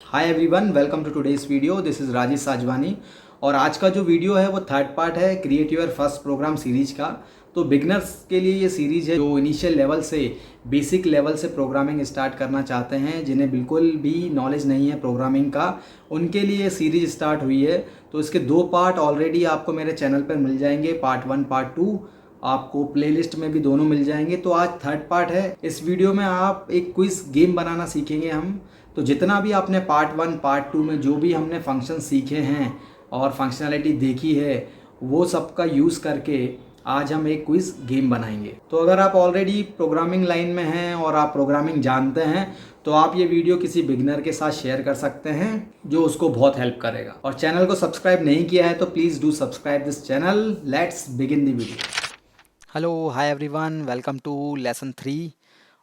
Hi everyone, welcome to today's video. This is Rajesh Sajwani और आज का जो वीडियो है वो थर्ड पार्ट है create your first program series का। तो बिगनर्स के लिए ये सीरीज है जो इनिशियल लेवल से बेसिक लेवल से प्रोग्रामिंग स्टार्ट करना चाहते हैं, जिन्हें बिल्कुल भी नॉलेज नहीं है प्रोग्रामिंग का, उनके लिए ये सीरीज स्टार्ट हुई है। तो इसके दो पार्ट ऑलरेडी आपको मेरे चैनल पर मिल जाएंगे, पार्ट 1 पार्ट 2 आपको प्लेलिस्ट में भी दोनों मिल जाएंगे। तो आज थर्ड पार्ट है। इस वीडियो में आप एक क्विज गेम बनाना सीखेंगे हम। तो जितना भी आपने पार्ट 1 पार्ट 2 में जो भी हमने फंक्शन सीखे हैं और फंक्शनैलिटी देखी है, वो सब का यूज़ करके आज हम एक क्विज गेम बनाएंगे। तो अगर आप ऑलरेडी प्रोग्रामिंग लाइन में हैं और आप प्रोग्रामिंग जानते हैं तो आप ये वीडियो किसी बिगनर के साथ शेयर कर सकते हैं जो उसको बहुत हेल्प करेगा। और चैनल को सब्सक्राइब नहीं किया है तो please do subscribe this channel. Let's begin the video. Hello, hi everyone, welcome to lesson 3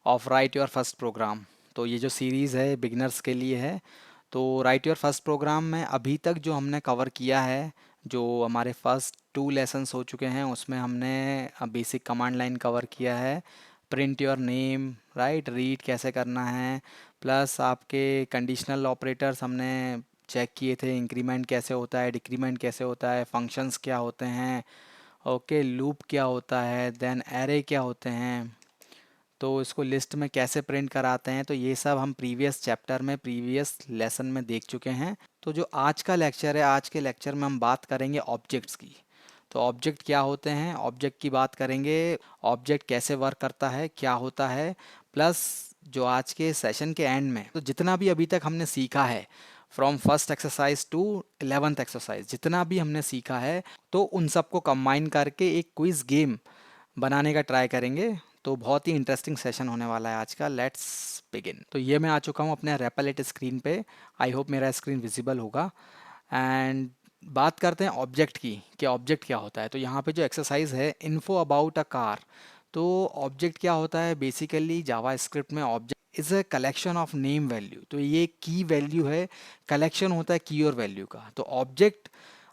of write your first program. तो ये जो सीरीज़ है बिगनर्स के लिए है। तो राइट योर फर्स्ट प्रोग्राम में अभी तक जो हमने कवर किया है, जो हमारे फर्स्ट 2 लेसन्स हो चुके हैं, उसमें हमने बेसिक कमांड लाइन कवर किया है, print your name, right, read कैसे करना है, प्लस आपके कंडीशनल ऑपरेटर्स हमने चेक किए थे, इंक्रीमेंट कैसे होता है, डिक्रीमेंट कैसे होता है, फंक्शंस क्या होते हैं, ओके, लूप क्या होता है, देन एरे क्या होते हैं, तो इसको लिस्ट में कैसे प्रिंट कराते हैं। तो ये सब हम प्रीवियस चैप्टर में प्रीवियस लेसन में देख चुके हैं। तो जो आज का लेक्चर है, आज के लेक्चर में हम बात करेंगे ऑब्जेक्ट्स की। तो ऑब्जेक्ट क्या होते हैं, ऑब्जेक्ट की बात करेंगे, ऑब्जेक्ट कैसे वर्क करता है, क्या होता है, प्लस जो आज के सेशन के एंड में तो जितना भी अभी तक हमने सीखा है from first exercise to 11th exercise, जितना भी हमने सीखा है, तो उन सबको कंबाइन करके एक क्विज गेम बनाने का ट्राई करेंगे। तो बहुत ही इंटरेस्टिंग सेशन होने वाला है आज का। Let's begin. तो ये मैं आ चुका हूँ अपने रेपलेट स्क्रीन पे। आई होप मेरा स्क्रीन विजिबल होगा। एंड बात करते हैं ऑब्जेक्ट की कि ऑब्जेक्ट क्या होता है। तो यहाँ पे जो एक्सरसाइज है, इन्फो अबाउट अ कार। तो ऑब्जेक्ट क्या होता है, बेसिकली जावा स्क्रिप्ट में object is a collection of name value. तो ये की वैल्यू है, कलेक्शन होता है की और वैल्यू का। तो ऑब्जेक्ट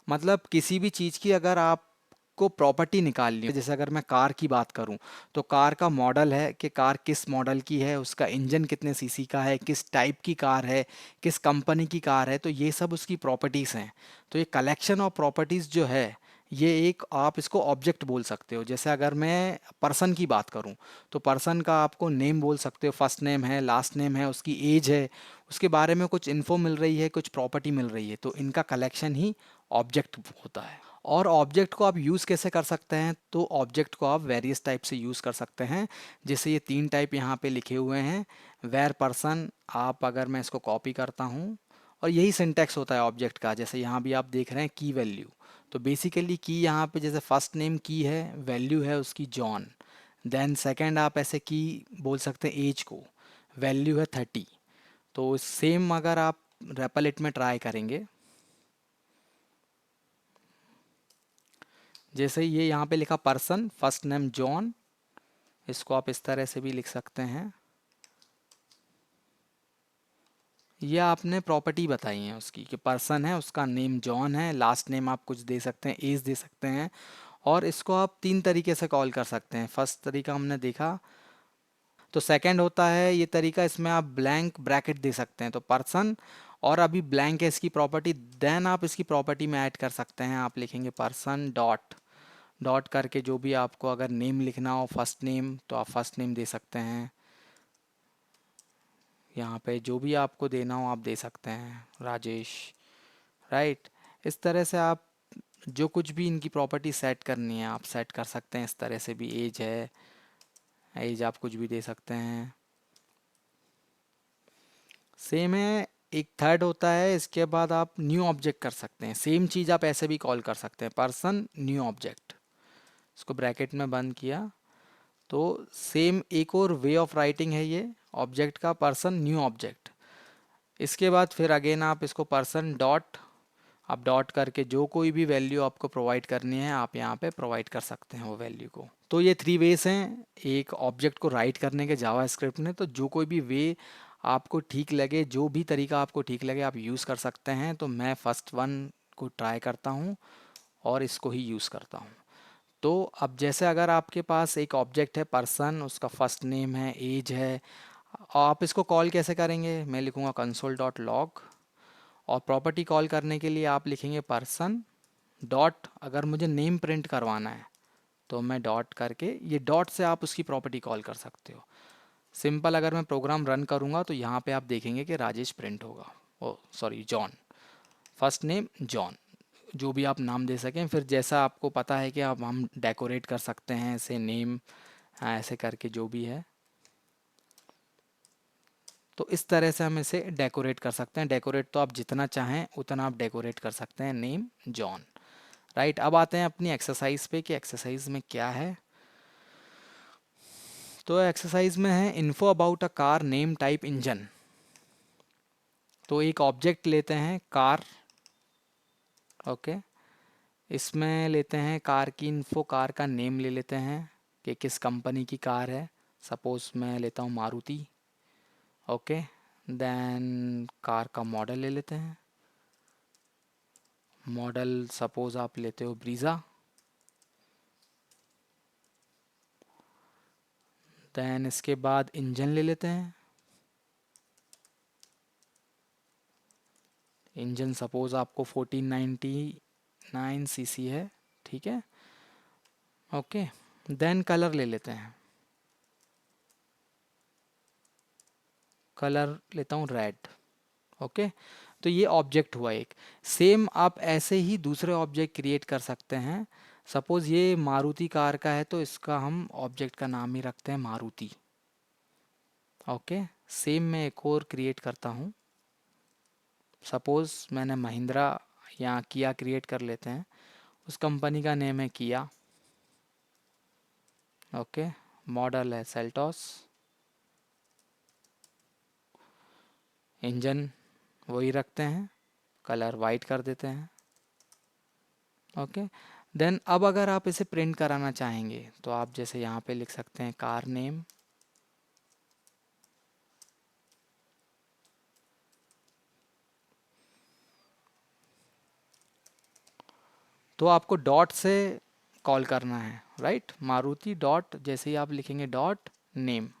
मतलब किसी भी चीज़ की अगर आप को प्रॉपर्टी निकालनी है, जैसे अगर मैं कार की बात करूं तो कार का मॉडल है कि कार किस मॉडल की है, उसका इंजन कितने सीसी का है, किस टाइप की कार है, किस कंपनी की कार है, तो ये सब उसकी प्रॉपर्टीज़ हैं। तो ये कलेक्शन ऑफ प्रॉपर्टीज़ जो है, ये एक आप इसको ऑब्जेक्ट बोल सकते हो। जैसे अगर मैं पर्सन की बात करूं तो पर्सन का आपको नेम बोल सकते हो, फर्स्ट नेम है, लास्ट नेम है, उसकी एज है, उसके बारे में कुछ इन्फो मिल रही है, कुछ प्रॉपर्टी मिल रही है, तो इनका कलेक्शन ही ऑब्जेक्ट होता है। और ऑब्जेक्ट को आप यूज़ कैसे कर सकते हैं, तो ऑब्जेक्ट को आप वेरियस टाइप से यूज़ कर सकते हैं। जैसे ये 3 टाइप यहाँ पे लिखे हुए हैं। वेर पर्सन, आप अगर मैं इसको कॉपी करता हूँ, और यही सिंटेक्स होता है ऑब्जेक्ट का। जैसे यहाँ भी आप देख रहे हैं की वैल्यू, तो बेसिकली की यहाँ पे जैसे फर्स्ट नेम की है, वैल्यू है उसकी जॉन। देन सेकंड आप ऐसे की बोल सकते हैं एज को, वैल्यू है 30। तो सेम अगर आप रेपलिट में ट्राई करेंगे, जैसे ये यहाँ पे लिखा पर्सन, फर्स्ट नेम जॉन, इसको आप इस तरह से भी लिख सकते हैं। ये आपने प्रॉपर्टी बताई है उसकी कि पर्सन है, उसका नेम जॉन है, लास्ट नेम आप कुछ दे सकते हैं, एज दे सकते हैं। और इसको आप 3 तरीके से कॉल कर सकते हैं। फर्स्ट तरीका हमने देखा। तो सेकंड होता है ये तरीका, इसमें आप ब्लैंक ब्रैकेट दे सकते हैं, तो पर्सन और अभी ब्लैंक है इसकी प्रॉपर्टी, देन आप इसकी प्रॉपर्टी में ऐड कर सकते हैं। आप लिखेंगे पर्सन डॉट डॉट करके जो भी आपको अगर नेम लिखना हो, फर्स्ट नेम, तो आप फर्स्ट नेम दे सकते हैं। यहाँ पे जो भी आपको देना हो आप दे सकते हैं, राजेश, राइट। इस तरह से आप जो कुछ भी इनकी प्रॉपर्टी सेट करनी है आप सेट कर सकते हैं। इस तरह से भी एज है, एज आप कुछ भी दे सकते हैं। सेम है। एक थर्ड होता है, इसके बाद आप न्यू ऑब्जेक्ट कर सकते हैं। सेम चीज़ आप ऐसे भी कॉल कर सकते हैं, पर्सन न्यू ऑब्जेक्ट, इसको ब्रैकेट में बंद किया। तो सेम एक और वे ऑफ राइटिंग है ये ऑब्जेक्ट का, पर्सन न्यू ऑब्जेक्ट। इसके बाद फिर अगेन आप इसको पर्सन डॉट, आप डॉट करके जो कोई भी वैल्यू आपको प्रोवाइड करनी है आप यहाँ पे प्रोवाइड कर सकते हैं वो वैल्यू को। तो ये 3 वेज हैं एक ऑब्जेक्ट को राइट करने के जावा स्क्रिप्ट में। तो जो कोई भी वे आपको ठीक लगे, जो भी तरीका आपको ठीक लगे आप यूज़ कर सकते हैं। तो मैं फर्स्ट वन को ट्राई करता हूँ और इसको ही यूज़ करता हूँ। तो अब जैसे अगर आपके पास एक ऑब्जेक्ट है पर्सन, उसका फर्स्ट नेम है, एज है, आप इसको कॉल कैसे करेंगे, मैं लिखूँगा कंसोल डॉट लॉग और प्रॉपर्टी कॉल करने के लिए आप लिखेंगे पर्सन डॉट, अगर मुझे नेम प्रिंट करवाना है तो मैं डॉट करके, ये डॉट से आप उसकी प्रॉपर्टी कॉल कर सकते हो। सिंपल अगर मैं प्रोग्राम रन करूँगा तो यहाँ पे आप देखेंगे कि राजेश प्रिंट होगा, oh sorry John, first name John, जो भी आप नाम दे सकें। फिर जैसा आपको पता है कि आप हम डेकोरेट कर सकते हैं ऐसे नेम, ऐसे करके जो भी है, तो इस तरह से हम इसे डेकोरेट कर सकते हैं। डेकोरेट तो आप जितना चाहें उतना आप डेकोरेट कर सकते हैं, नेम जॉन। राइट, अब आते हैं अपनी एक्सरसाइज पे कि एक्सरसाइज में क्या है। तो एक्सरसाइज में है info about a car name type engine. तो एक ऑब्जेक्ट लेते हैं कार, ओके, इसमें लेते हैं कार की इन्फो, कार का नेम ले लेते हैं कि किस कंपनी की कार है। सपोज मैं लेता हूँ मारुति, ओके। देन कार का मॉडल ले लेते हैं, मॉडल सपोज आप लेते हो ब्रीज़ा। देन इसके बाद इंजन ले लेते हैं, इंजन सपोज आपको 1499 सीसी है, ठीक है, ओके। देन कलर ले लेते हैं, कलर लेता हूँ रेड, ओके। तो ये ऑब्जेक्ट हुआ एक। सेम आप ऐसे ही दूसरे ऑब्जेक्ट क्रिएट कर सकते हैं। सपोज ये मारुति कार का है तो इसका हम ऑब्जेक्ट का नाम ही रखते हैं मारुति, ओके। सेम मैं एक और क्रिएट करता हूँ, सपोज मैंने महिंद्रा या किया क्रिएट कर लेते हैं, उस कंपनी का नेम है किया, ओके। मॉडल है सेल्टॉस, इंजन वही रखते हैं, कलर वाइट कर देते हैं, ओके। देन अब अगर आप इसे प्रिंट कराना चाहेंगे तो आप जैसे यहाँ पे लिख सकते हैं कार नेम, तो आपको डॉट से कॉल करना है, राइट। मारुति डॉट, जैसे ही आप लिखेंगे डॉट नेम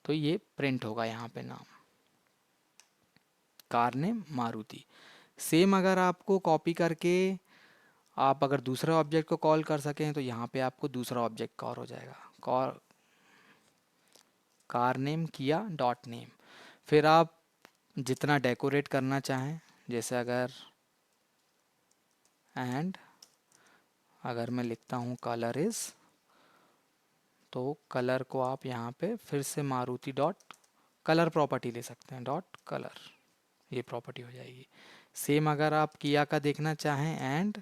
तो ये प्रिंट होगा यहाँ पे नाम, कार नेम मारुति। सेम अगर आपको कॉपी करके आप अगर दूसरे ऑब्जेक्ट को कॉल कर सकें तो यहाँ पे आपको दूसरा ऑब्जेक्ट कॉल हो जाएगा, कॉल कार नेम किया डॉट नेम। फिर आप जितना डेकोरेट करना चाहें, जैसे अगर एंड अगर मैं लिखता हूँ कलर इज़, तो कलर को आप यहाँ पे फिर से मारुति डॉट कलर प्रॉपर्टी ले सकते हैं, डॉट कलर, ये प्रॉपर्टी हो जाएगी। सेम अगर आप किया का देखना चाहें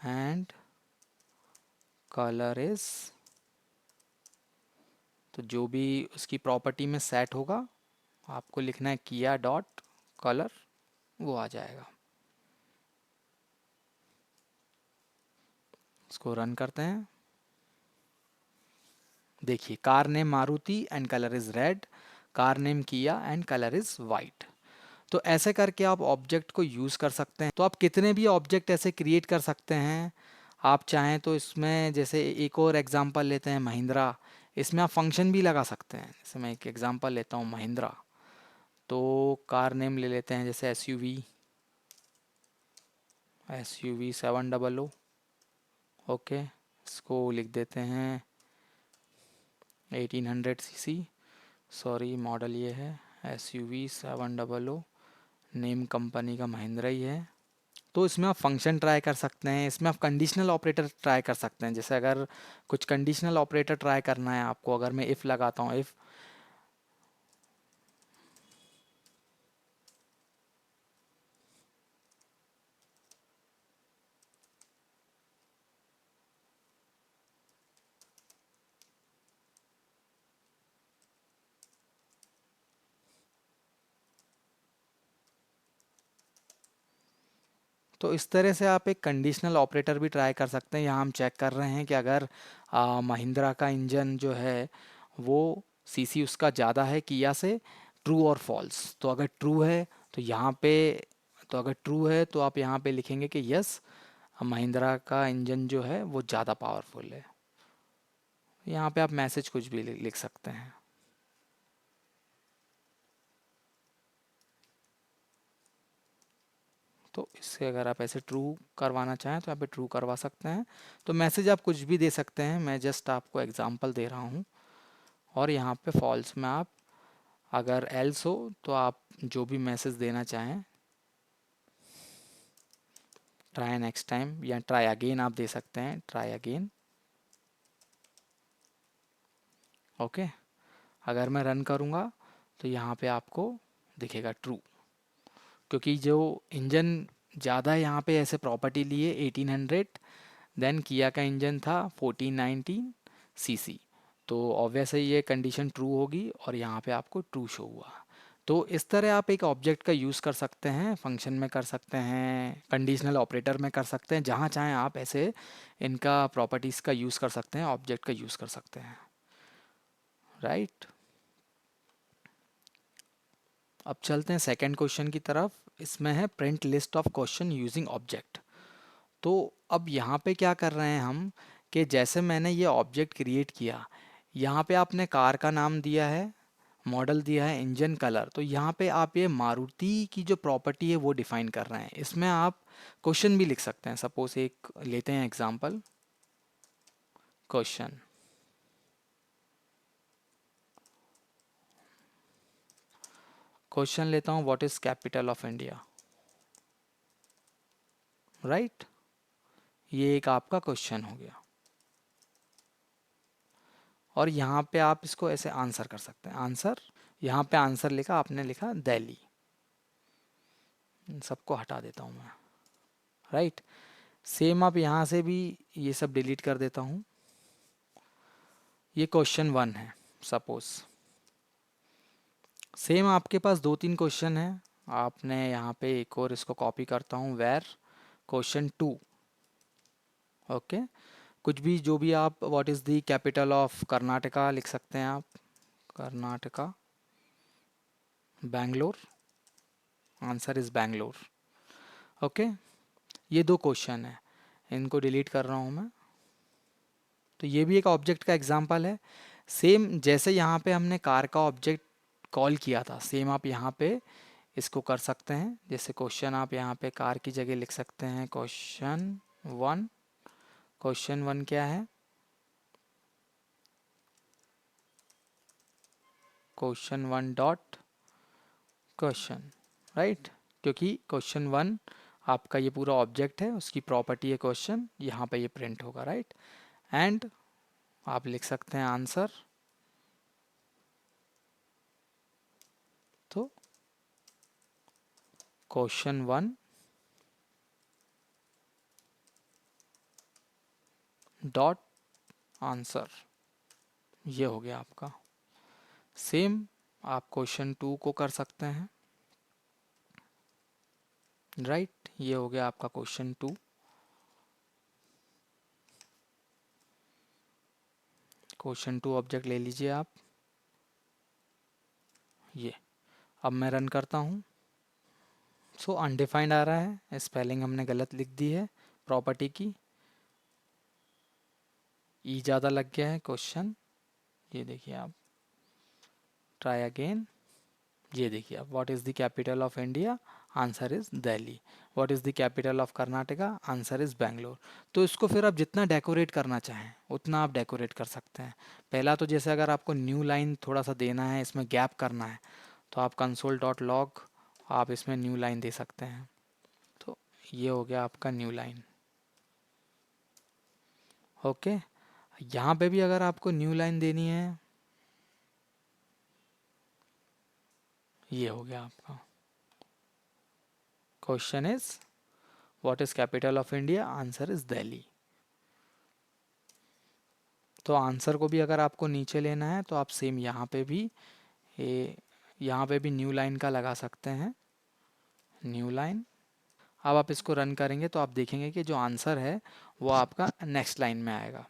एंड कलर इज़, तो जो भी उसकी प्रॉपर्टी में सेट होगा आपको लिखना है किया डॉट कलर, वो आ जाएगा। इसको रन करते हैं, देखिए car name Maruti and colour is red, car name किया एंड कलर इज़ वाइट। तो ऐसे करके आप ऑब्जेक्ट को यूज़ कर सकते हैं। तो आप कितने भी ऑब्जेक्ट ऐसे क्रिएट कर सकते हैं। आप चाहें तो इसमें जैसे एक और एग्जांपल लेते हैं महिंद्रा, इसमें आप फंक्शन भी लगा सकते हैं। जैसे मैं एक एग्जांपल लेता हूँ महिंद्रा, तो कार नेम ले लेते हैं जैसे एस यू वी 700, ओके। इसको लिख देते हैं 1800 सीसी, सॉरी मॉडल ये है SUV 700, नेम कंपनी का महिंद्रा ही है। तो इसमें आप फंक्शन ट्राई कर सकते हैं, इसमें आप कंडीशनल ऑपरेटर ट्राई कर सकते हैं। जैसे अगर कुछ कंडीशनल ऑपरेटर ट्राई करना है आपको, अगर मैं इफ़ लगाता हूँ, इफ़ तो इस तरह से आप एक कंडीशनल ऑपरेटर भी ट्राई कर सकते हैं। यहाँ हम चेक कर रहे हैं कि अगर महिंद्रा का इंजन जो है वो सीसी उसका ज़्यादा है किया से, ट्रू और फॉल्स। तो अगर ट्रू है तो यहाँ पे, तो अगर ट्रू है तो आप यहाँ पे लिखेंगे कि यस महिंद्रा का इंजन जो है वो ज़्यादा पावरफुल है। यहाँ पे आप मैसेज कुछ भी लिख सकते हैं। तो इससे अगर आप ऐसे ट्रू करवाना चाहें तो यहाँ पे ट्रू करवा सकते हैं। तो मैसेज आप कुछ भी दे सकते हैं, मैं जस्ट आपको एग्जांपल दे रहा हूँ। और यहाँ पे फॉल्स में आप अगर एल्स हो तो आप जो भी मैसेज देना चाहें, ट्राई नेक्स्ट टाइम या ट्राई अगेन आप दे सकते हैं, ट्राई अगेन। ओके, अगर मैं रन करूँगा तो यहाँ पे आपको दिखेगा ट्रू, क्योंकि जो इंजन ज़्यादा यहाँ पे ऐसे प्रॉपर्टी लिए 1800, देन किया का इंजन था 1419 सीसी, तो ऑब्वियस है ये कंडीशन ट्रू होगी और यहाँ पे आपको ट्रू शो हुआ। तो इस तरह आप एक ऑब्जेक्ट का यूज़ कर सकते हैं, फंक्शन में कर सकते हैं, कंडीशनल ऑपरेटर में कर सकते हैं, जहाँ चाहें आप ऐसे इनका प्रॉपर्टीज़ का यूज़ कर सकते हैं, ऑब्जेक्ट का यूज़ कर सकते हैं, राइट। अब चलते हैं सेकंड क्वेश्चन की तरफ। इसमें है print list of question using object. तो अब यहाँ पे क्या कर रहे हैं हम कि जैसे मैंने ये ऑब्जेक्ट क्रिएट किया, यहाँ पे आपने कार का नाम दिया है, मॉडल दिया है, इंजन, कलर, तो यहाँ पे आप ये मारुति की जो प्रॉपर्टी है वो डिफाइन कर रहे हैं। इसमें आप क्वेश्चन भी लिख सकते हैं। सपोज एक लेते हैं एग्जांपल, क्वेश्चन, क्वेश्चन लेता हूँ what is capital of India, right. ये एक आपका क्वेश्चन हो गया और यहाँ पे आप इसको ऐसे आंसर कर सकते हैं। आंसर, यहाँ पे आंसर लिखा, आपने लिखा दिल्ली। इन सबको हटा देता हूँ मैं, राइट। सेम आप यहाँ से भी ये सब डिलीट कर देता हूँ। ये क्वेश्चन 1 है सपोज। सेम आपके पास 2-3 क्वेश्चन है, आपने यहाँ पे एक और इसको कॉपी करता हूँ, वेर क्वेश्चन 2। ओके, कुछ भी जो भी आप what is the capital of Karnataka लिख सकते हैं आप, Karnataka, Bangalore, answer is Bangalore. Okay, ये 2 क्वेश्चन है, इनको डिलीट कर रहा हूँ मैं। तो ये भी एक ऑब्जेक्ट का एग्जांपल है। सेम जैसे यहाँ पे हमने कार का ऑब्जेक्ट कॉल किया था, सेम आप यहाँ पे इसको कर सकते हैं। जैसे क्वेश्चन आप यहाँ पे कार की जगह लिख सकते हैं क्वेश्चन 1। क्वेश्चन 1 क्या है, क्वेश्चन 1 डॉट क्वेश्चन, राइट। क्योंकि क्वेश्चन 1 आपका ये पूरा ऑब्जेक्ट है, उसकी प्रॉपर्टी है क्वेश्चन, यहाँ पे ये प्रिंट होगा, राइट। एंड आप लिख सकते हैं आंसर। तो क्वेश्चन 1 डॉट आंसर, ये हो गया आपका। सेम आप क्वेश्चन 2 को कर सकते हैं, राइट। ये हो गया आपका क्वेश्चन 2। क्वेश्चन 2 ऑब्जेक्ट ले लीजिए आप, ये। अब मैं रन करता हूँ। सो अनडिफाइंड आ रहा है, स्पेलिंग हमने गलत लिख दी है प्रॉपर्टी की, ई ज़्यादा लग गया है क्वेश्चन। ये देखिए आप, ट्राई अगेन। ये देखिए आप, what is the capital of India, answer is Delhi. What is the capital of Karnataka, answer is Bangalore. तो इसको फिर आप जितना डेकोरेट करना चाहें उतना आप डेकोरेट कर सकते हैं। पहला तो जैसे अगर आपको न्यू लाइन थोड़ा सा देना है, इसमें गैप करना है, तो आप कंसोल डॉट लॉग आप इसमें न्यू लाइन दे सकते हैं। तो ये हो गया आपका न्यू लाइन। ओके, यहाँ पे भी अगर आपको न्यू लाइन देनी है, ये हो गया आपका, question is what is capital of India, answer is Delhi. तो आंसर को भी अगर आपको नीचे लेना है तो आप सेम यहाँ पे भी ये, यहाँ पे भी न्यू लाइन का लगा सकते हैं, न्यू लाइन। अब आप इसको रन करेंगे तो आप देखेंगे कि जो आंसर है वो आपका नेक्स्ट लाइन में आएगा।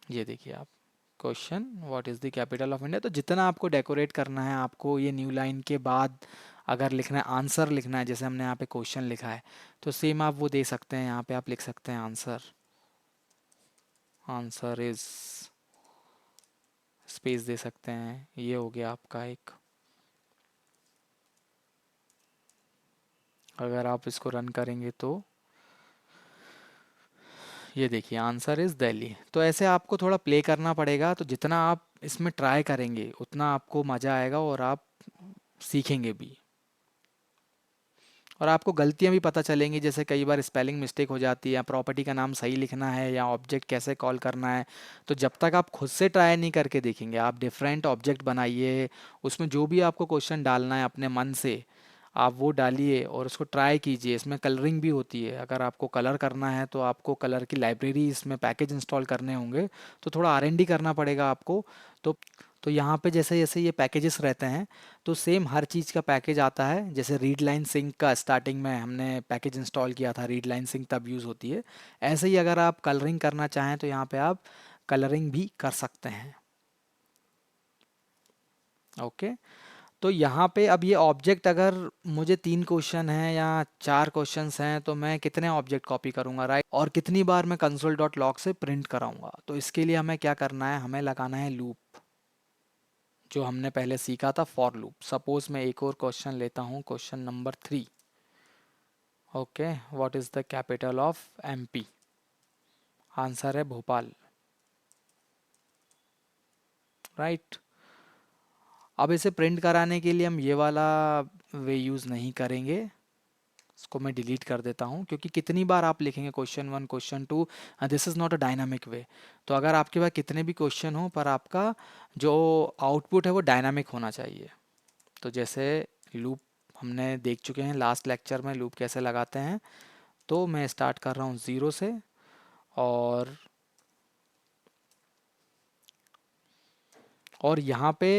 ये देखिए आप, question what is the capital of India. तो जितना आपको डेकोरेट करना है, आपको ये न्यू लाइन के बाद अगर लिखना है, आंसर लिखना है, जैसे हमने यहाँ पे क्वेश्चन लिखा है, तो सेम आप वो दे सकते हैं। यहाँ पे आप लिख सकते हैं आंसर, आंसर इज, स्पेस दे सकते हैं। ये हो गया आपका एक, अगर आप इसको रन करेंगे तो ये देखिए आंसर इज़ दिल्ली। तो ऐसे आपको थोड़ा प्ले करना पड़ेगा, तो जितना आप इसमें ट्राई करेंगे उतना आपको मज़ा आएगा और आप सीखेंगे भी, और आपको गलतियां भी पता चलेंगी। जैसे कई बार स्पेलिंग मिस्टेक हो जाती है, या प्रॉपर्टी का नाम सही लिखना है, या ऑब्जेक्ट कैसे कॉल करना है। तो जब तक आप खुद से ट्राई नहीं करके देखेंगे, आप डिफरेंट ऑब्जेक्ट बनाइए, उसमें जो भी आपको क्वेश्चन डालना है अपने मन से आप वो डालिए और उसको ट्राई कीजिए। इसमें कलरिंग भी होती है, अगर आपको कलर करना है तो आपको कलर की लाइब्रेरी इसमें पैकेज इंस्टॉल करने होंगे, तो थोड़ा R&D करना पड़ेगा आपको। तो तो यहाँ पे जैसे जैसे ये पैकेजेस रहते हैं, तो सेम हर चीज़ का पैकेज आता है। जैसे रीड लाइन सिंक का स्टार्टिंग में हमने पैकेज इंस्टॉल किया था, रीड लाइन सिंक तब यूज़ होती है। ऐसे ही अगर आप कलरिंग करना चाहें तो यहाँ पे आप कलरिंग भी कर सकते हैं। ओके, तो यहाँ पे अब ये ऑब्जेक्ट, अगर मुझे 3 क्वेश्चन हैं या 4 क्वेश्चंस हैं तो मैं कितने ऑब्जेक्ट कॉपी करूँगा, राइट, और कितनी बार मैं कंसोल डॉट लॉग से प्रिंट कराऊंगा। तो इसके लिए हमें क्या करना है, हमें लगाना है लूप, जो हमने पहले सीखा था, फॉर लूप। सपोज मैं एक और क्वेश्चन लेता हूँ, question number 3। Okay, what is the capital of MP? Answer है भोपाल, राइट। अब इसे प्रिंट कराने के लिए हम ये वाला वे यूज़ नहीं करेंगे, इसको मैं डिलीट कर देता हूँ, क्योंकि कितनी बार आप लिखेंगे question 1 question 2, this is not a dynamic way. तो अगर आपके पास कितने भी क्वेश्चन हो, पर आपका जो आउटपुट है वो डायनामिक होना चाहिए। तो जैसे लूप हमने देख चुके हैं लास्ट लेक्चर में, लूप कैसे लगाते हैं। तो मैं स्टार्ट कर रहा हूँ 0 से, और यहाँ पे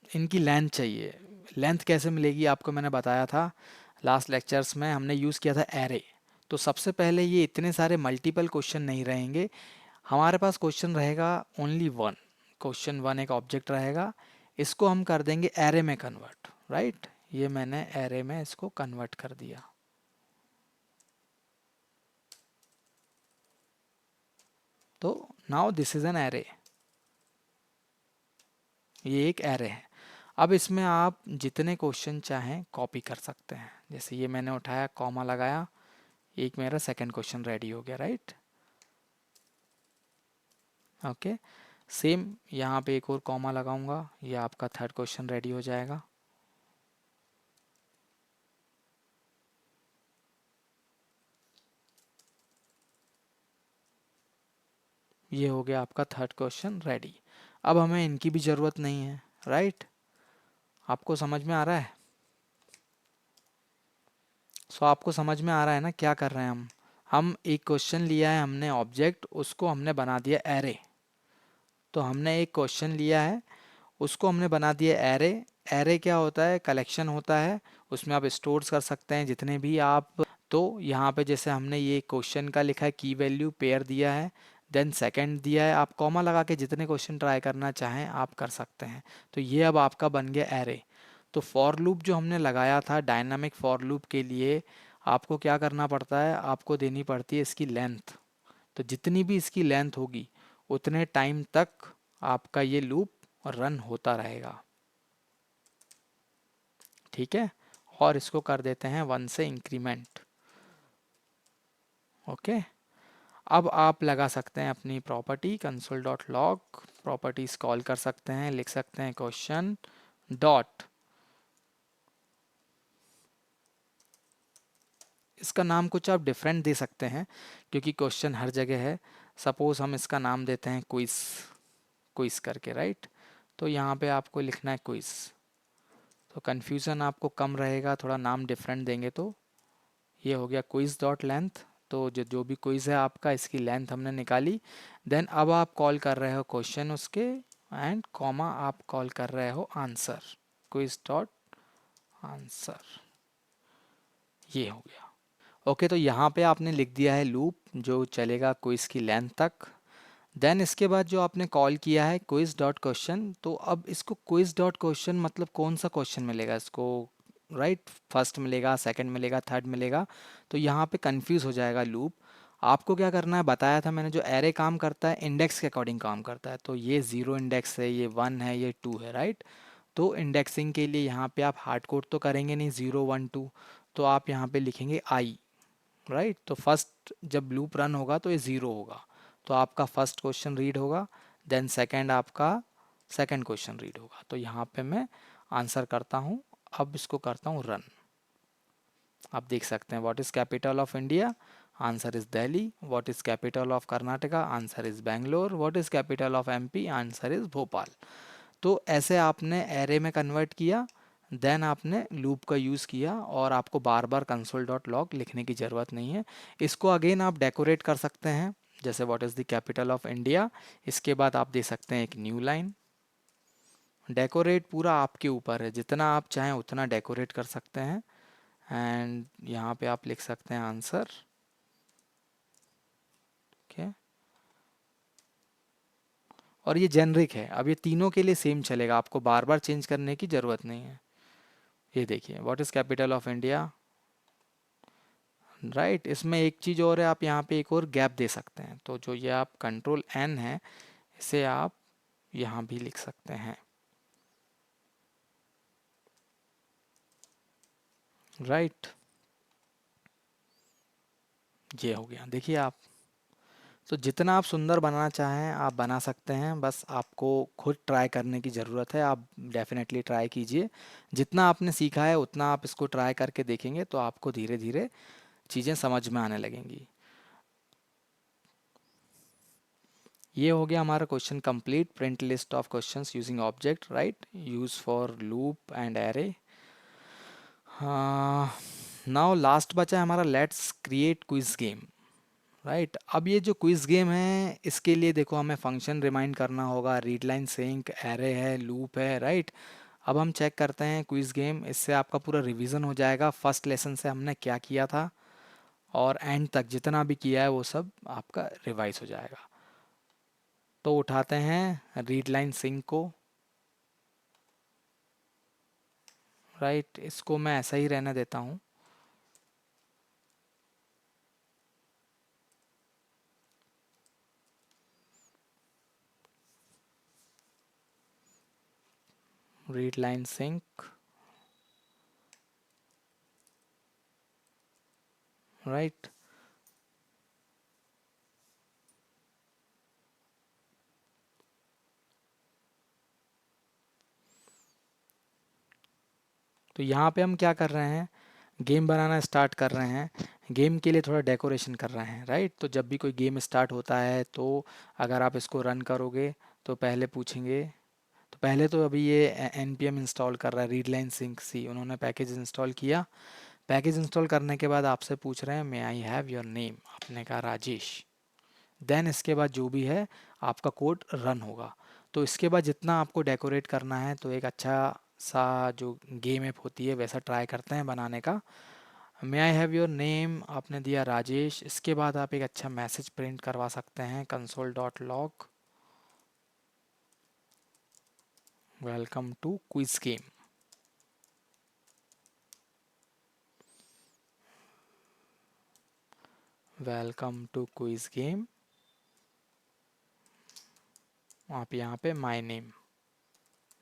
इनकी लेंथ चाहिए। लेंथ कैसे मिलेगी आपको मैंने बताया था लास्ट लेक्चर्स में, हमने यूज़ किया था एरे। तो सबसे पहले ये इतने सारे मल्टीपल क्वेश्चन नहीं रहेंगे, हमारे पास क्वेश्चन रहेगा ओनली 1। क्वेश्चन 1 एक ऑब्जेक्ट रहेगा, इसको हम कर देंगे एरे में कन्वर्ट, राइट। ये मैंने एरे में इसको कन्वर्ट कर दिया। तो now this is an array, ये एक एरे है। अब इसमें आप जितने क्वेश्चन चाहें कॉपी कर सकते हैं। जैसे ये मैंने उठाया, कॉमा लगाया, एक मेरा सेकंड क्वेश्चन रेडी हो गया, राइट। ओके, सेम यहाँ पे एक और कॉमा लगाऊंगा, ये आपका थर्ड क्वेश्चन रेडी हो जाएगा। ये हो गया आपका थर्ड क्वेश्चन रेडी। अब हमें इनकी भी ज़रूरत नहीं है, राइट। आपको समझ में आ रहा है? सो आपको समझ में आ रहा है ना क्या कर रहे हैं हम एक क्वेश्चन लिया है हमने ऑब्जेक्ट, उसको हमने बना दिया एरे। तो हमने एक क्वेश्चन लिया है, उसको हमने बना दिया एरे। एरे क्या होता है, कलेक्शन होता है, उसमें आप स्टोर्स कर सकते हैं जितने भी आप। तो यहाँ पे जैसे हमने ये क्वेश्चन का लिखा है, की वैल्यू पेयर दिया है, देन सेकंड दिया है। आप कॉमा लगा के जितने क्वेश्चन ट्राई करना चाहें आप कर सकते हैं। तो ये अब आपका बन गया एरे। तो फॉर लूप जो हमने लगाया था डायनामिक फॉर लूप के लिए, आपको क्या करना पड़ता है, आपको देनी पड़ती है इसकी लेंथ। तो जितनी भी इसकी लेंथ होगी उतने टाइम तक आपका ये लूप रन होता रहेगा, ठीक है। और इसको कर देते हैं 1 से इंक्रीमेंट। ओके, अब आप लगा सकते हैं अपनी property console dot log, properties call कर सकते हैं, लिख सकते हैं क्वेश्चन डॉट, इसका नाम कुछ आप डिफरेंट दे सकते हैं क्योंकि क्वेश्चन हर जगह है। सपोज हम इसका नाम देते हैं क्विज, क्विज करके, राइट। तो यहाँ पे आपको लिखना है क्विज, तो कन्फ्यूज़न आपको कम रहेगा, थोड़ा नाम डिफरेंट देंगे। तो ये हो गया क्विज डॉट लेंथ। तो जो जो भी क्विज है आपका, इसकी लेंथ हमने निकाली। देन अब आप कॉल कर रहे हो क्वेश्चन उसके, एंड कॉमा आप कॉल कर रहे हो आंसर, क्विज डॉट आंसर, ये हो गया। ओके, तो यहाँ पे आपने लिख दिया है लूप जो चलेगा क्विज की लेंथ तक। देन इसके बाद जो आपने कॉल किया है क्विज डॉट क्वेश्चन, तो अब इसको क्विज डॉट क्वेश्चन मतलब कौन सा क्वेश्चन मिलेगा इसको, राइट। फर्स्ट मिलेगा, सेकंड मिलेगा, थर्ड मिलेगा। तो यहाँ पे कंफ्यूज हो जाएगा लूप। आपको क्या करना है, बताया था मैंने, जो एरे काम करता है इंडेक्स के अकॉर्डिंग काम करता है। तो ये 0 इंडेक्स है, ये 1 है, ये 2 है, राइट। तो इंडेक्सिंग के लिए यहाँ पे आप हार्ड कोड तो करेंगे नहीं 0 1 2, तो आप यहाँ पे लिखेंगे आई, राइट। तो फर्स्ट जब लूप रन होगा तो ये ज़ीरो होगा, तो आपका फर्स्ट क्वेश्चन रीड होगा, देन सेकंड आपका सेकंड क्वेश्चन रीड होगा। तो यहाँ पे मैं आंसर करता हूँ, अब इसको करता हूँ रन। आप देख सकते हैं what is capital of India, answer is Delhi. What is capital of Karnataka, answer is Bangalore. What is capital of MP, answer is Bhopal. तो ऐसे आपने एरे में कन्वर्ट किया, देन आपने लूप का यूज़ किया, और आपको बार बार कंसोल डॉट लॉग लिखने की ज़रूरत नहीं है। इसको अगेन आप डेकोरेट कर सकते हैं, जैसे what is the capital of India, इसके बाद आप दे सकते हैं एक न्यू लाइन। डेकोरेट पूरा आपके ऊपर है, जितना आप चाहें उतना डेकोरेट कर सकते हैं। एंड यहाँ पे आप लिख सकते हैं आंसर, ओके। और ये जेनरिक है, अब ये तीनों के लिए सेम चलेगा, आपको बार बार चेंज करने की ज़रूरत नहीं है। ये देखिए what is capital of India, right. इसमें एक चीज़ और है, आप यहाँ पे एक और गैप दे सकते हैं। तो जो ये आप कंट्रोल एन है, इसे आप यहाँ भी लिख सकते हैं, राइट। ये हो गया, देखिए आप। तो जितना आप सुंदर बनाना चाहें आप बना सकते हैं, बस आपको खुद ट्राई करने की ज़रूरत है। आप डेफिनेटली ट्राई कीजिए, जितना आपने सीखा है उतना आप इसको ट्राई करके देखेंगे तो आपको धीरे धीरे चीज़ें समझ में आने लगेंगी। ये हो गया हमारा question complete. Print list of questions using object, right, use for loop and array. Now last बचा है हमारा let's create quiz game, right. अब ये जो क्विज गेम है, इसके लिए देखो हमें फंक्शन रिमाइंड करना होगा, रीड लाइन सिंक, एरे है, लूप है, राइट। अब हम चेक करते हैं क्विज गेम, इससे आपका पूरा रिवीजन हो जाएगा, फर्स्ट लेसन से हमने क्या किया था और एंड तक जितना भी किया है वो सब आपका रिवाइज हो जाएगा। तो उठाते हैं रीड लाइन सिंक को, राइट। इसको मैं ऐसा ही रहने देता हूँ, रीड लाइन सिंक, राइट। तो यहाँ पे हम क्या कर रहे हैं, गेम बनाना स्टार्ट कर रहे हैं, गेम के लिए थोड़ा डेकोरेशन कर रहे हैं, राइट। तो जब भी कोई गेम स्टार्ट होता है तो अगर आप इसको रन करोगे तो पहले पूछेंगे, तो पहले तो अभी ये npm इंस्टॉल कर रहा है, रीड लाइन सिंक सी, उन्होंने पैकेज इंस्टॉल किया। पैकेज इंस्टॉल करने के बाद आपसे पूछ रहे हैं मे आई हैव योर नेम, आपने कहा राजेश। देन इसके बाद जो भी है आपका कोड रन होगा। तो इसके बाद जितना आपको डेकोरेट करना है, तो एक अच्छा सा जो गेम ऐप होती है वैसा ट्राई करते हैं बनाने का। मे आई हैव योर नेम आपने दिया राजेश, इसके बाद आप एक अच्छा मैसेज प्रिंट करवा सकते हैं, console dot log welcome to quiz game. Welcome to quiz game, आप यहाँ पे माय नेम,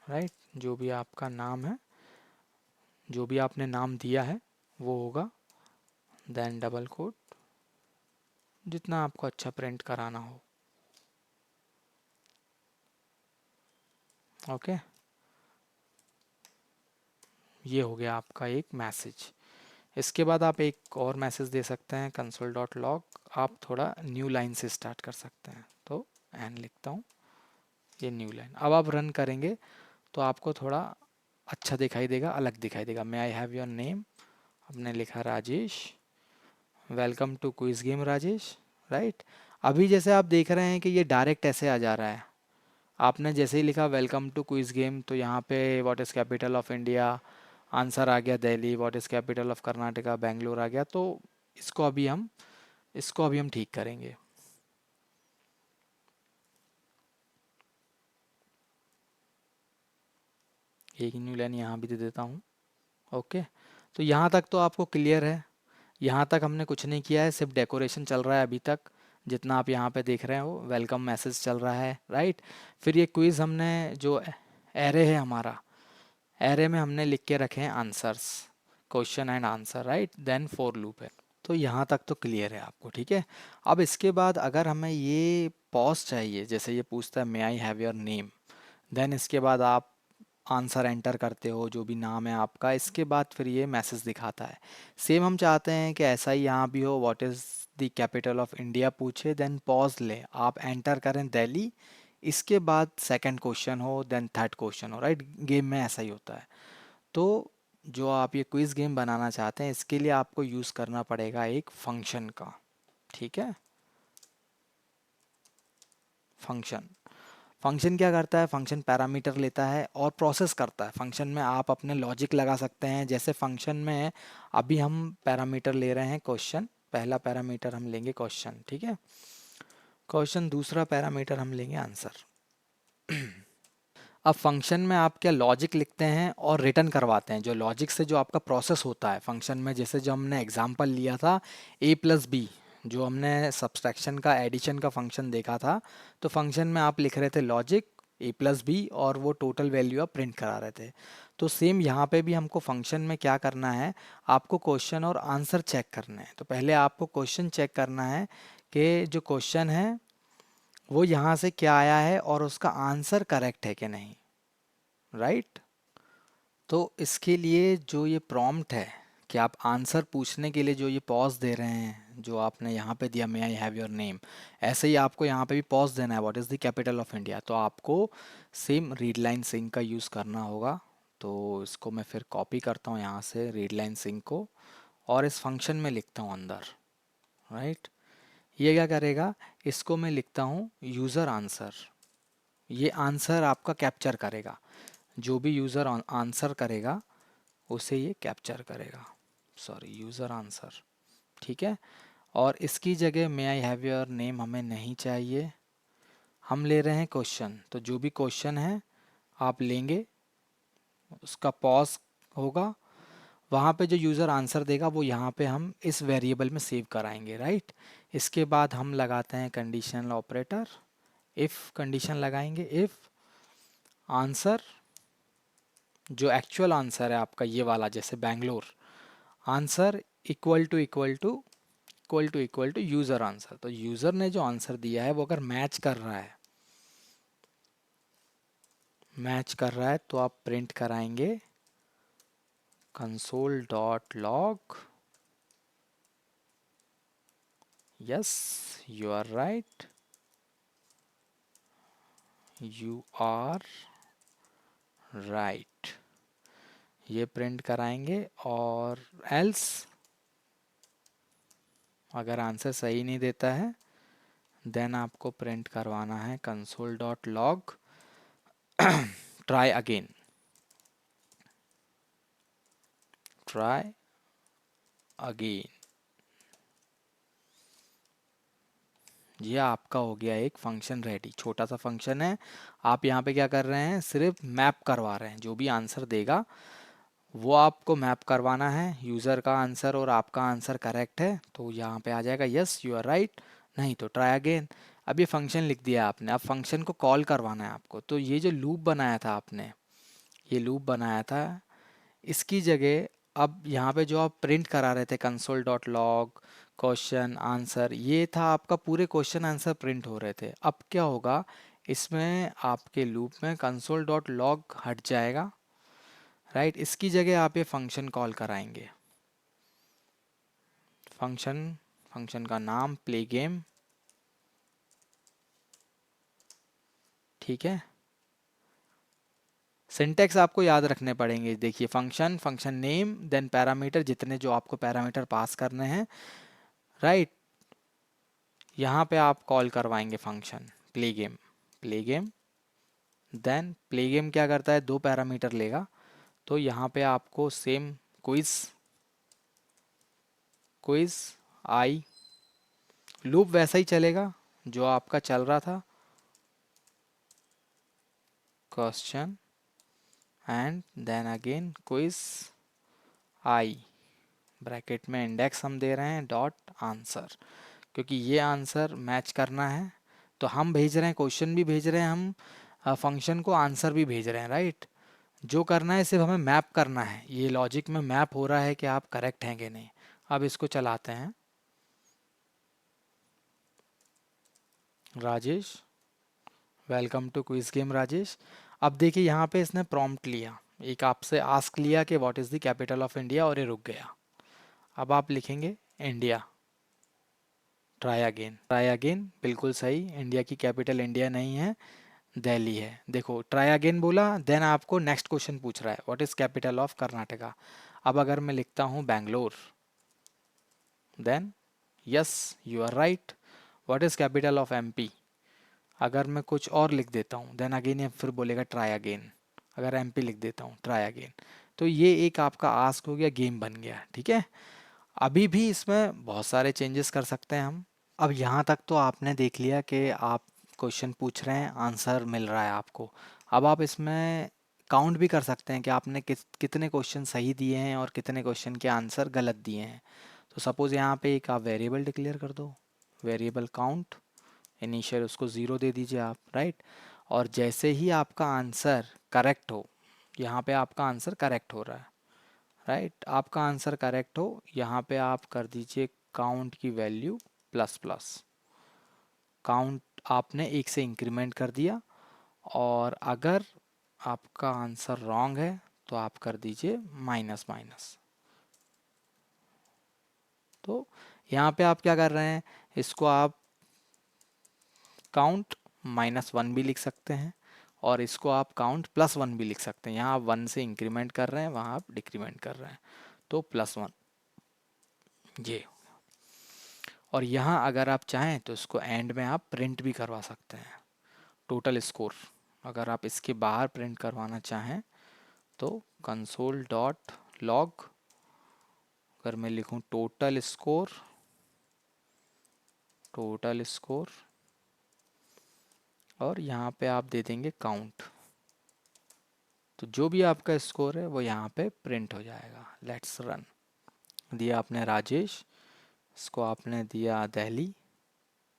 राइट, जो भी आपका नाम है, जो भी आपने नाम दिया है वो होगा, देन डबल कोट, जितना आपको अच्छा प्रिंट कराना हो, ओके। ये हो गया आपका एक मैसेज। इसके बाद आप एक और मैसेज दे सकते हैं, कंसोल डॉट लॉग, आप थोड़ा न्यू लाइन से स्टार्ट कर सकते हैं, तो एन लिखता हूँ, ये न्यू लाइन। अब आप रन करेंगे तो आपको थोड़ा अच्छा दिखाई देगा, अलग दिखाई देगा। May I have your name, आपने लिखा Rajesh, welcome to quiz game Rajesh, right. अभी जैसे आप देख रहे हैं कि ये डायरेक्ट ऐसे आ जा रहा है, आपने जैसे ही लिखा वेलकम टू क्विज गेम तो यहाँ पे what is capital of India, answer आ गया Delhi. What is capital of Karnataka, Bangalore आ गया। तो इसको अभी हम इसको अभी हम ठीक करेंगे। एक न्यू लाइन यहाँ भी दे देता हूँ, ओके। तो यहाँ तक तो आपको क्लियर है, यहाँ तक हमने कुछ नहीं किया है, सिर्फ डेकोरेशन चल रहा है अभी तक, जितना आप यहाँ पे देख रहे हो वेलकम मैसेज चल रहा है, राइट। फिर ये क्विज़ हमने जो एरे है हमारा, एरे में हमने लिख के रखे हैं answers, question and answer, right, then for loop है। तो यहाँ तक तो क्लियर है आपको, ठीक है। अब इसके बाद अगर हमें ये पॉज चाहिए, जैसे ये पूछता है may I have your name, then इसके बाद आप आंसर एंटर करते हो जो भी नाम है आपका, इसके बाद फिर ये मैसेज दिखाता है। सेम हम चाहते हैं कि ऐसा ही यहाँ भी हो, what is the capital of India पूछे, देन पॉज ले, आप एंटर करें दिल्ली, इसके बाद सेकंड क्वेश्चन हो, देन थर्ड क्वेश्चन हो, राइट। गेम में ऐसा ही होता है। तो जो आप ये क्विज गेम बनाना चाहते हैं, इसके लिए आपको यूज़ करना पड़ेगा एक फंक्शन का, ठीक है। फंक्शन फंक्शन क्या करता है, फंक्शन पैरामीटर लेता है और प्रोसेस करता है। फंक्शन में आप अपने लॉजिक लगा सकते हैं, जैसे फंक्शन में अभी हम पैरामीटर ले रहे हैं क्वेश्चन, पहला पैरामीटर हम लेंगे क्वेश्चन, ठीक है, क्वेश्चन, दूसरा पैरामीटर हम लेंगे आंसर। अब फंक्शन में आप क्या लॉजिक लिखते हैं और रिटर्न करवाते हैं, जो लॉजिक से जो आपका प्रोसेस होता है फंक्शन में, जैसे जो हमने एग्जांपल लिया था a प्लस बी, जो हमने सब्सट्रैक्शन का एडिशन का फंक्शन देखा था, तो फंक्शन में आप लिख रहे थे लॉजिक a प्लस बी और वो टोटल वैल्यू आप प्रिंट करा रहे थे। तो सेम यहाँ पे भी हमको फंक्शन में क्या करना है, आपको क्वेश्चन और आंसर चेक करना है। तो पहले आपको क्वेश्चन चेक करना है कि जो क्वेश्चन है वो यहाँ से क्या आया है और उसका आंसर करेक्ट है कि नहीं, राइट। तो इसके लिए जो ये प्रॉम्प्ट है कि आप आंसर पूछने के लिए जो ये पॉज दे रहे हैं, जो आपने यहाँ पे दिया मे आई हैव योर नेम, ऐसे ही आपको यहाँ पे भी पॉज देना है, what is the capital of India. तो आपको सेम रीड लाइन सिंक का यूज़ करना होगा। तो इसको मैं फिर कॉपी करता हूँ यहाँ से रीड लाइन सिंक को, और इस फंक्शन में लिखता हूँ अंदर, राइट। ये क्या करेगा, इसको मैं लिखता हूँ यूज़र आंसर, ये आंसर आपका कैप्चर करेगा, जो भी यूज़र आंसर करेगा उसे ये कैप्चर करेगा, सॉरी यूज़र आंसर, ठीक है। और इसकी जगह मे आई हैव योर नेम हमें नहीं चाहिए, हम ले रहे हैं क्वेश्चन। तो जो भी क्वेश्चन है आप लेंगे, उसका पॉज होगा, वहाँ पे जो यूज़र आंसर देगा वो यहाँ पे हम इस वेरिएबल में सेव कराएंगे, राइट। इसके बाद हम लगाते हैं कंडीशनल ऑपरेटर, इफ़ कंडीशन लगाएंगे, इफ़ आंसर, जो एक्चुअल आंसर है आपका ये वाला, जैसे Bangalore, answer equal to equal to equal to equal to user answer. तो यूज़र ने जो आंसर दिया है वो अगर मैच कर रहा है, मैच कर रहा है, तो आप प्रिंट कराएंगे console dot log, yes you are right, you are right, ये प्रिंट कराएंगे। और एल्स अगर आंसर सही नहीं देता है, देन आपको प्रिंट करवाना है console dot log try again, try again. ये आपका हो गया एक फंक्शन रेडी, छोटा सा फंक्शन है। आप यहाँ पे क्या कर रहे हैं, सिर्फ मैप करवा रहे हैं, जो भी आंसर देगा वो आपको मैप करवाना है, यूज़र का आंसर और आपका आंसर करेक्ट है तो यहाँ पे आ जाएगा यस यू आर राइट, नहीं तो ट्राई अगेन। अब ये फंक्शन लिख दिया आपने, अब फंक्शन को कॉल करवाना है आपको। तो ये जो लूप बनाया था आपने, ये लूप बनाया था, इसकी जगह अब यहाँ पे जो आप प्रिंट करा रहे थे console dot log question answer, ये था आपका, पूरे क्वेश्चन आंसर प्रिंट हो रहे थे। अब क्या होगा, इसमें आपके लूप में कंसोल डॉट लॉग हट जाएगा, राइट। इसकी जगह आप ये फंक्शन कॉल कराएंगे, फंक्शन, फंक्शन का नाम प्ले गेम, ठीक है। सिंटेक्स आपको याद रखने पड़ेंगे, देखिए function, function name, then parameter, जितने जो आपको पैरामीटर पास करने हैं, राइट। यहाँ पे आप कॉल करवाएंगे function play game, play game, then play game क्या करता है, दो पैरामीटर लेगा। तो यहाँ पे आपको same quiz, quiz I, loop वैसा ही चलेगा जो आपका चल रहा था, question and then again quiz I, bracket में इंडेक्स हम दे रहे हैं डॉट आंसर, क्योंकि ये आंसर मैच करना है। तो हम भेज रहे हैं, क्वेश्चन भी भेज रहे हैं हम, फंक्शन को आंसर भी भेज रहे हैं, राइट। जो करना है सिर्फ हमें मैप करना है, ये लॉजिक में मैप हो रहा है कि आप करेक्ट हैं कि नहीं। अब इसको चलाते हैं। Rajesh, welcome to quiz game Rajesh. अब देखिए यहाँ पे इसने प्रॉम्प्ट लिया, एक आपसे आस्क लिया कि what is the capital of India, और ये रुक गया। अब आप लिखेंगे इंडिया। ट्राई अगेन, बिल्कुल सही। इंडिया की कैपिटल इंडिया नहीं है, दिल्ली है। देखो ट्राई अगेन बोला, देन आपको नेक्स्ट क्वेश्चन पूछ रहा है what is capital of Karnataka. अब अगर मैं लिखता हूँ Bangalore, then yes you are right. What is capital of MP. अगर मैं कुछ और लिख देता हूँ देन अगेन ये फिर बोलेगा ट्राई अगेन। अगर एमपी लिख देता हूँ ट्राई अगेन। तो ये एक आपका आस्क हो गया, गेम बन गया, ठीक है। अभी भी इसमें बहुत सारे चेंजेस कर सकते हैं हम। अब यहाँ तक तो आपने देख लिया कि आप क्वेश्चन पूछ रहे हैं, आंसर मिल रहा है आपको। अब आप इसमें काउंट भी कर सकते हैं कि आपने कितने क्वेश्चन सही दिए हैं और कितने क्वेश्चन के आंसर गलत दिए हैं। तो सपोज़ यहाँ पे एक आप वेरिएबल डिक्लेयर कर दो, वेरिएबल काउंट, इनिशियल उसको 0 दे दीजिए आप, राइट। और जैसे ही आपका आंसर करेक्ट हो, यहाँ पे आपका आंसर करेक्ट हो रहा है, राइट, आपका आंसर करेक्ट हो, यहाँ पे आप कर दीजिए काउंट की वैल्यू प्लस प्लस। काउंट आपने 1 से इंक्रीमेंट कर दिया। और अगर आपका आंसर रॉन्ग है तो आप कर दीजिए माइनस माइनस। तो यहाँ पे आप क्या कर रहे हैं, इसको आप काउंट -1 भी लिख सकते हैं और इसको आप काउंट +1 भी लिख सकते हैं। यहाँ आप 1 से इंक्रीमेंट कर रहे हैं, वहाँ आप डिक्रीमेंट कर रहे हैं, तो +1 ये। और यहाँ अगर आप चाहें तो इसको एंड में आप प्रिंट भी करवा सकते हैं, टोटल स्कोर। अगर आप इसके बाहर प्रिंट करवाना चाहें तो कंसोल डॉट लॉग, अगर मैं लिखूं टोटल स्कोर, टोटल स्कोर, और यहाँ पे आप दे देंगे काउंट, तो जो भी आपका स्कोर है वो यहाँ पे प्रिंट हो जाएगा। Let's run. दिया आपने राजेश, इसको आपने दिया Delhi,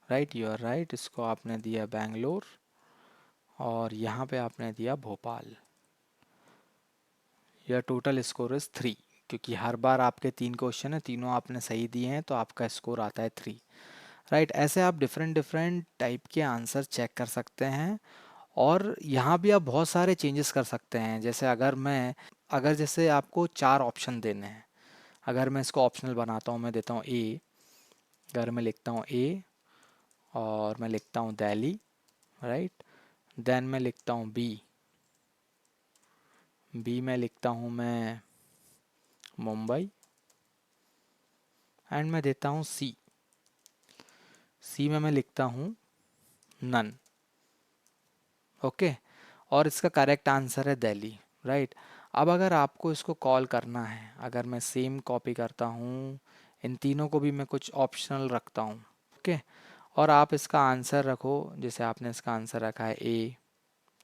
right, you are right. इसको आपने दिया बैंगलोर, और यहाँ पे आपने दिया भोपाल। यह टोटल स्कोर इज़ 3, क्योंकि हर बार आपके 3 क्वेश्चन है, तीनों आपने सही दिए हैं, तो आपका स्कोर आता है 3, राइट। ऐसे आप डिफरेंट डिफरेंट टाइप के आंसर चेक कर सकते हैं। और यहाँ भी आप बहुत सारे चेंजेस कर सकते हैं। जैसे अगर जैसे आपको 4 ऑप्शन देने हैं, अगर मैं इसको ऑप्शनल बनाता हूँ, मैं देता हूँ ए, अगर मैं लिखता हूँ ए और मैं लिखता हूँ दिल्ली, राइट, देन मैं लिखता हूँ बी, बी में लिखता हूँ मैं मुंबई, एंड मैं देता हूँ सी, सी में मैं लिखता हूँ नन, ओके। और इसका करेक्ट आंसर है दिल्ली, राइट। अब अगर आपको इसको कॉल करना है, अगर मैं सेम कॉपी करता हूँ, इन तीनों को भी मैं कुछ ऑप्शनल रखता हूँ, ओके। और आप इसका आंसर रखो, जैसे आपने इसका आंसर रखा है ए,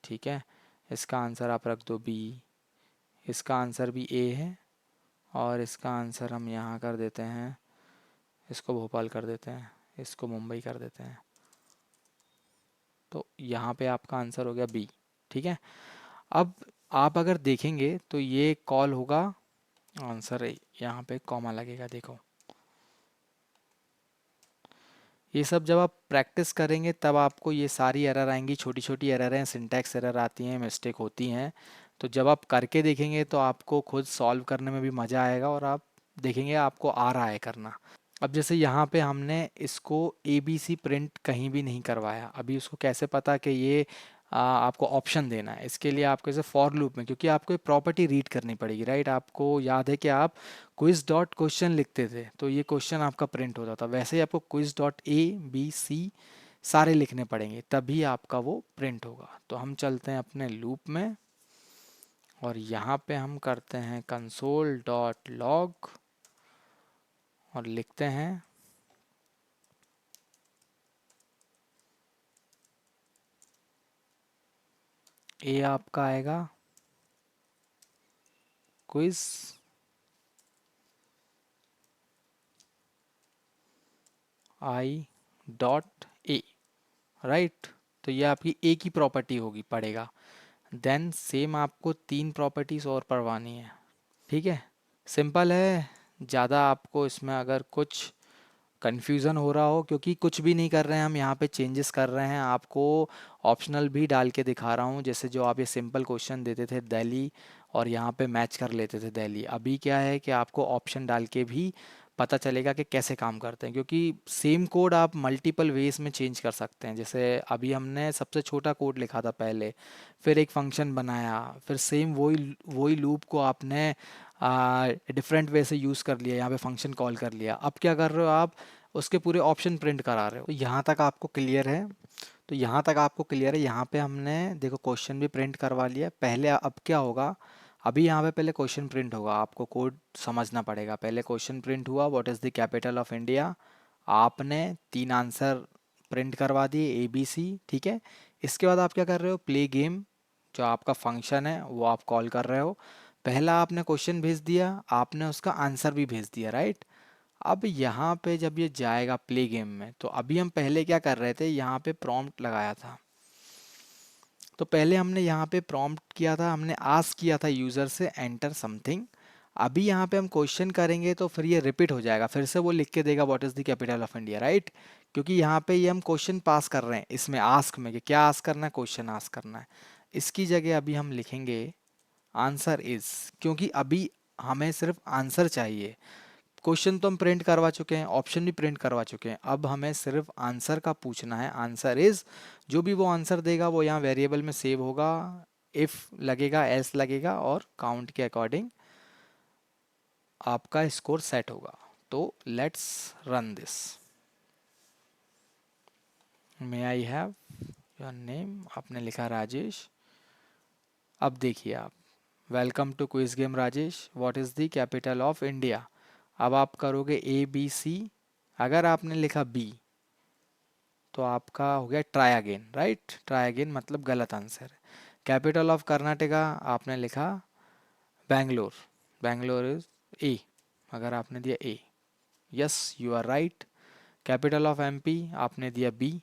ठीक है, इसका आंसर आप रख दो बी, इसका आंसर भी ए है, और इसका आंसर हम यहाँ कर देते हैं, इसको भोपाल कर देते हैं, इसको मुंबई कर देते हैं, तो यहाँ पे आपका आंसर हो गया बी, ठीक है। अब आप अगर देखेंगे तो ये कॉल होगा आंसर है, यहाँ पे कॉमा लगेगा, देखो। ये सब जब आप प्रैक्टिस करेंगे तब आपको ये सारी एरर आएंगी, छोटी छोटी एरर हैं, सिंटैक्स एरर आती हैं, मिस्टेक होती हैं। तो जब आप करके देखेंगे तो आपको खुद सॉल्व करने में भी मज़ा आएगा, और आप देखेंगे आपको आ रहा है करना। अब जैसे यहाँ पे हमने इसको ABC प्रिंट कहीं भी नहीं करवाया, अभी उसको कैसे पता कि ये आपको ऑप्शन देना है। इसके लिए आपको जैसे फॉर लूप में, क्योंकि आपको प्रॉपर्टी रीड करनी पड़ेगी, राइट। आपको याद है कि आप क्विज डॉट क्वेश्चन लिखते थे तो ये क्वेश्चन आपका प्रिंट होता था, वैसे ही आपको quiz dot A B C सारे लिखने पड़ेंगे, तभी आपका वो प्रिंट होगा। तो हम चलते हैं अपने लूप में, और यहाँ पे हम करते हैं कंसोल डॉट लॉग, और लिखते हैं ए आपका आएगा quiz I dot A, right. तो ये आपकी ए की प्रॉपर्टी होगी, पड़ेगा। देन सेम आपको 3 प्रॉपर्टीज़ और पढ़वानी है, ठीक है। सिंपल है, ज़्यादा आपको इसमें अगर कुछ कन्फ्यूज़न हो रहा हो, क्योंकि कुछ भी नहीं कर रहे हैं हम यहाँ पे, चेंजेस कर रहे हैं, आपको ऑप्शनल भी डाल के दिखा रहा हूँ। जैसे जो आप ये सिंपल क्वेश्चन देते थे दिल्ली और यहाँ पे मैच कर लेते थे दिल्ली, अभी क्या है कि आपको ऑप्शन डाल के भी पता चलेगा कि कैसे काम करते हैं, क्योंकि सेम कोड आप मल्टीपल वेज में चेंज कर सकते हैं। जैसे अभी हमने सबसे छोटा कोड लिखा था पहले, फिर एक फंक्शन बनाया, फिर सेम वही वही लूप को आपने डिफरेंट वे से यूज़ कर लिया, यहाँ पे फंक्शन कॉल कर लिया। अब क्या कर रहे हो आप, उसके पूरे ऑप्शन प्रिंट करा रहे हो। तो यहाँ तक आपको क्लियर है? तो यहाँ तक आपको क्लियर है? यहाँ पे हमने देखो क्वेश्चन भी प्रिंट करवा लिया। पहले अब क्या होगा, अभी यहाँ पे पहले क्वेश्चन प्रिंट होगा, आपको कोड समझना पड़ेगा। पहले क्वेश्चन प्रिंट हुआ, what is the capital of India, आपने 3 आंसर प्रिंट करवा दिए ए बी सी, ठीक है। इसके बाद आप क्या कर रहे हो, प्ले गेम, जो आपका फंक्शन है वो आप कॉल कर रहे हो। पहला आपने क्वेश्चन भेज दिया, आपने उसका आंसर भी भेज दिया, राइट। अब यहाँ पे जब ये जाएगा प्ले गेम में, तो अभी हम पहले क्या कर रहे थे, यहाँ पे प्रॉम्प्ट लगाया था। तो पहले हमने यहाँ पे प्रॉम्प्ट किया था, हमने आस्क किया था यूज़र से एंटर समथिंग। अभी यहाँ पे हम क्वेश्चन करेंगे तो फिर ये रिपीट हो जाएगा, फिर से वो लिख के देगा what is the capital of India, right. क्योंकि यहाँ पे ये हम क्वेश्चन पास कर रहे हैं इसमें आस्क में, कि क्या आस्क करना है, क्वेश्चन आस्क करना है। इसकी जगह अभी हम लिखेंगे आंसर इज, क्योंकि अभी हमें सिर्फ आंसर चाहिए। क्वेश्चन तो हम प्रिंट करवा चुके हैं, ऑप्शन भी प्रिंट करवा चुके हैं, अब हमें सिर्फ आंसर का पूछना है। आंसर इज, जो भी वो आंसर देगा वो यहाँ वेरिएबल में सेव होगा, इफ लगेगा, एल्स लगेगा, और काउंट के अकॉर्डिंग आपका स्कोर सेट होगा। तो let's run this. May I have your name, आपने लिखा राजेश। अब देखिए आप, welcome to quiz game Rajesh, what is the capital of India. अब आप करोगे ए बी सी, अगर आपने लिखा बी तो आपका हो गया try again, right. Try again मतलब गलत आंसर है। कैपिटल ऑफ कर्नाटका आपने लिखा बैंगलोर, बैंगलोर इज ए, अगर आपने दिया A, yes you are right. Capital of MP आपने दिया B,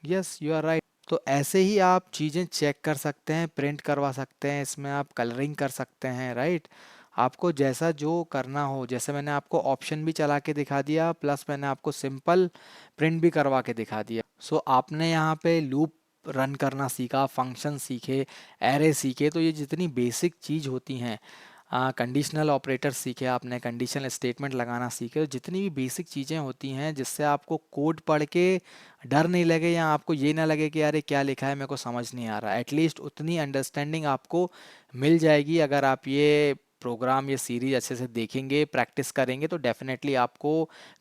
yes you are right. तो ऐसे ही आप चीज़ें चेक कर सकते हैं, प्रिंट करवा सकते हैं, इसमें आप कलरिंग कर सकते हैं, राइट। आपको जैसा जो करना हो, जैसे मैंने आपको ऑप्शन भी चला के दिखा दिया, प्लस मैंने आपको सिंपल प्रिंट भी करवा के दिखा दिया। सो आपने यहाँ पे लूप रन करना सीखा, फंक्शन सीखे, एरे सीखे। तो ये जितनी बेसिक चीज़ होती हैं, कंडीशनल ऑपरेटर सीखे आपने, कंडीशनल स्टेटमेंट लगाना सीखे, तो जितनी भी बेसिक चीज़ें होती हैं जिससे आपको कोड पढ़ के डर नहीं लगे, या आपको ये ना लगे कि यार ये क्या लिखा है मेरे को समझ नहीं आ रहा, एटलीस्ट उतनी अंडरस्टैंडिंग आपको मिल जाएगी। अगर आप ये प्रोग्राम, ये सीरीज अच्छे से देखेंगे, प्रैक्टिस करेंगे, तो डेफिनेटली आपको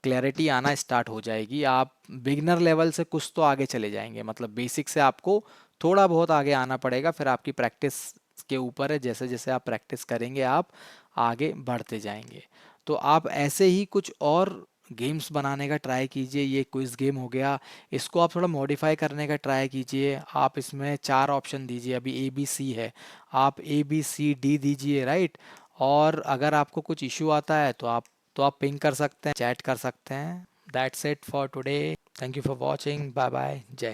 क्लैरिटी आना स्टार्ट हो जाएगी। आप बिगनर लेवल से कुछ तो आगे चले जाएंगे, मतलब बेसिक से आपको थोड़ा बहुत आगे आना पड़ेगा, फिर आपकी प्रैक्टिस के ऊपर है, जैसे जैसे आप प्रैक्टिस करेंगे आप आगे बढ़ते जाएंगे। तो आप ऐसे ही कुछ और गेम्स बनाने का ट्राई कीजिए। ये क्विज गेम हो गया, इसको आप थोड़ा मॉडिफाई करने का ट्राई कीजिए। आप इसमें 4 ऑप्शन दीजिए, अभी ए बी सी है, आप ए बी सी डी दीजिए, राइट। और अगर आपको कुछ इशू आता है तो आप पिंग कर सकते हैं, चैट कर सकते हैं। That's it for today, thank you for watching, bye bye, जय हिंद।